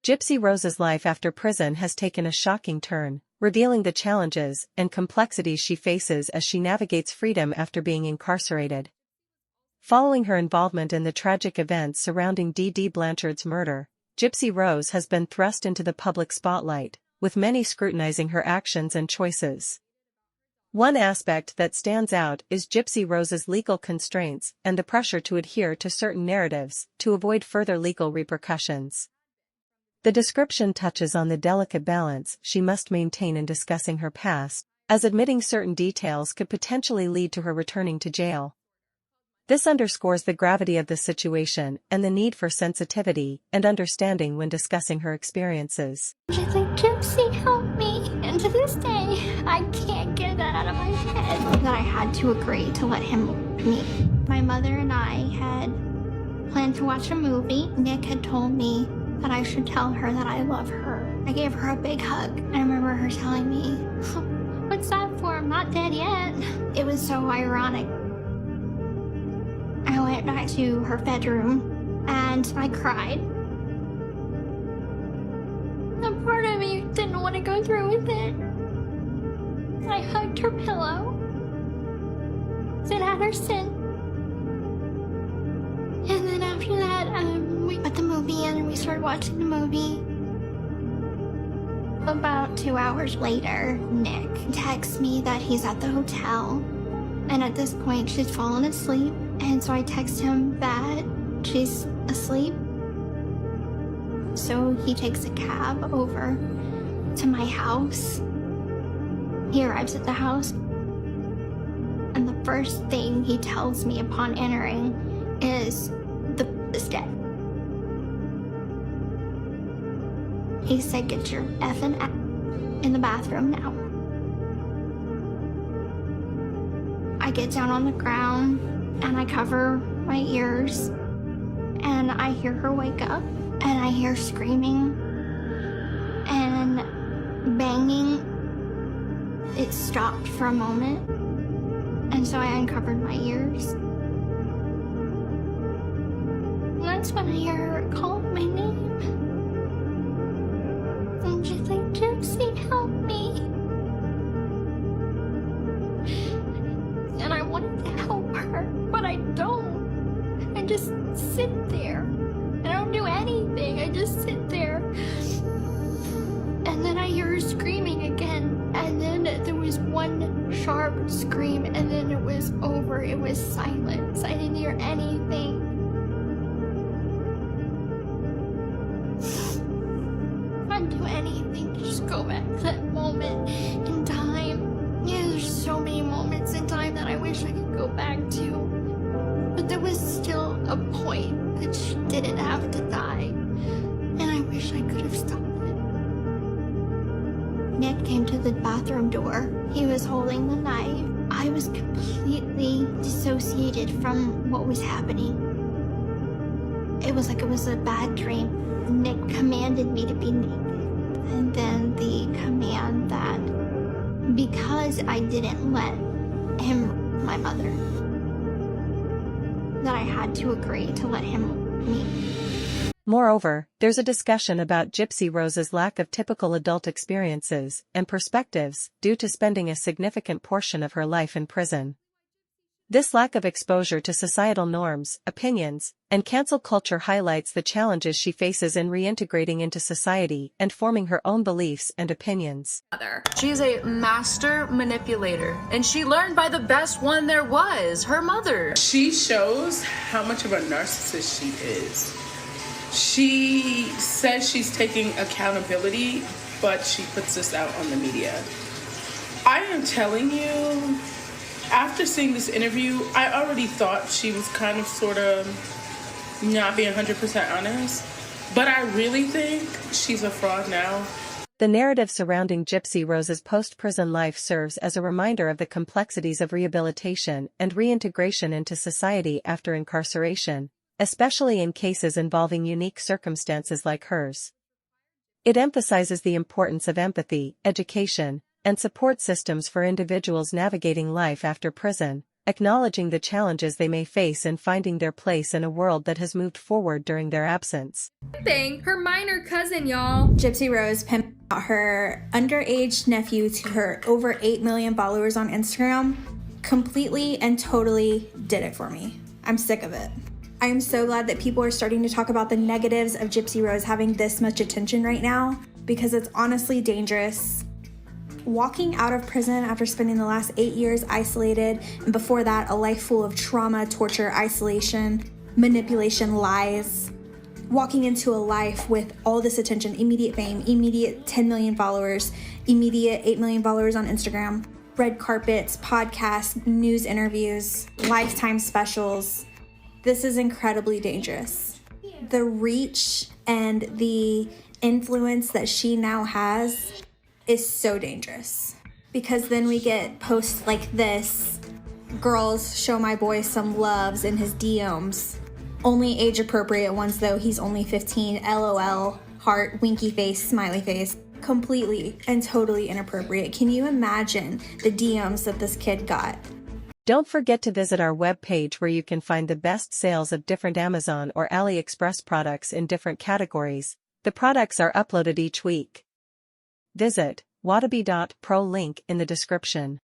Gypsy Rose's life after prison has taken a shocking turn, revealing the challenges and complexities she faces as she navigates freedom after being incarcerated. Following her involvement in the tragic events surrounding Dee Blanchard's murder, Gypsy Rose has been thrust into the public spotlight, with many scrutinizing her actions and choices. One aspect that stands out is Gypsy Rose's legal constraints and the pressure to adhere to certain narratives to avoid further legal repercussions. The description touches on the delicate balance she must maintain in discussing her past, as admitting certain details could potentially lead to her returning to jail. This underscores the gravity of the situation and the need for sensitivity and understanding when discussing her experiences. She's like, Gypsy, help me. And to this day, I can't get that out of my head. That I had to agree to let him meet. My mother and I had planned to watch a movie. Nick had told me that I should tell her that I love her. I gave her a big hug. I remember her telling me, what's that for? I'm not dead yet. It was so ironic. I went back to her bedroom and I cried. A part of me didn't want to go through with it. I hugged her pillow. It had her sin. And then after that, we put the movie in and we started watching the movie. About 2 hours later, Nick texts me that he's at the hotel. And at this point, she's fallen asleep. And so I text him that she's asleep. So he takes a cab over to my house. He arrives at the house. And the first thing he tells me upon entering is, the is dead. He said, get your effing ass in the bathroom now. I get down on the ground and I cover my ears and I hear her wake up and I hear screaming and banging. It stopped for a moment and so I uncovered my ears. And that's when I hear her call my name. And she's like, Gypsy, help me. And I wanted to help her, but I don't. I just sit there. I don't do anything. I just sit there. And then I hear her screaming again. And then there was one sharp scream, and then it was over. It was silence. I didn't hear anything. I didn't do anything. Just go back to that moment in time. Yeah, there's so many moments in time that I wish I could go back to. But there was still a point that she didn't have to die. And I wish I could have stopped it. Nick came to the bathroom door. He was holding the knife. I was completely dissociated from what was happening. It was like it was a bad dream. Nick commanded me to be naked. And then the command that because I didn't let him, my mother, that I had to agree to let him meet. Moreover, there's a discussion about Gypsy Rose's lack of typical adult experiences and perspectives due to spending a significant portion of her life in prison. This lack of exposure to societal norms, opinions, and cancel culture highlights the challenges she faces in reintegrating into society and forming her own beliefs and opinions. She is a master manipulator, and she learned by the best one there was, her mother. She shows how much of a narcissist she is. She says she's taking accountability, but she puts this out on the media. I am telling you, after seeing this interview, I already thought she was kind of sort of not being 100% honest, but I really think she's a fraud now. The narrative surrounding Gypsy Rose's post-prison life serves as a reminder of the complexities of rehabilitation and reintegration into society after incarceration, especially in cases involving unique circumstances like hers. It emphasizes the importance of empathy, education, and support systems for individuals navigating life after prison, acknowledging the challenges they may face and finding their place in a world that has moved forward during their absence. Her minor cousin, y'all. Gypsy Rose pimped out her underage nephew to her over 8 million followers on Instagram. Completely and totally did it for me. I'm sick of it. I am so glad that people are starting to talk about the negatives of Gypsy Rose having this much attention right now, because it's honestly dangerous. Walking out of prison after spending the last 8 years isolated, and before that, a life full of trauma, torture, isolation, manipulation, lies. Walking into a life with all this attention, immediate fame, immediate 10 million followers, immediate 8 million followers on Instagram, red carpets, podcasts, news interviews, lifetime specials. This is incredibly dangerous. The reach and the influence that she now has is so dangerous. Because then we get posts like this, girls show my boy some loves in his DMs. Only age appropriate ones though, he's only 15, LOL, heart, winky face, smiley face. Completely and totally inappropriate. Can you imagine the DMs that this kid got? Don't forget to visit our webpage where you can find the best sales of different Amazon or AliExpress products in different categories. The products are uploaded each week. Visit wadabe.pro, link in the description.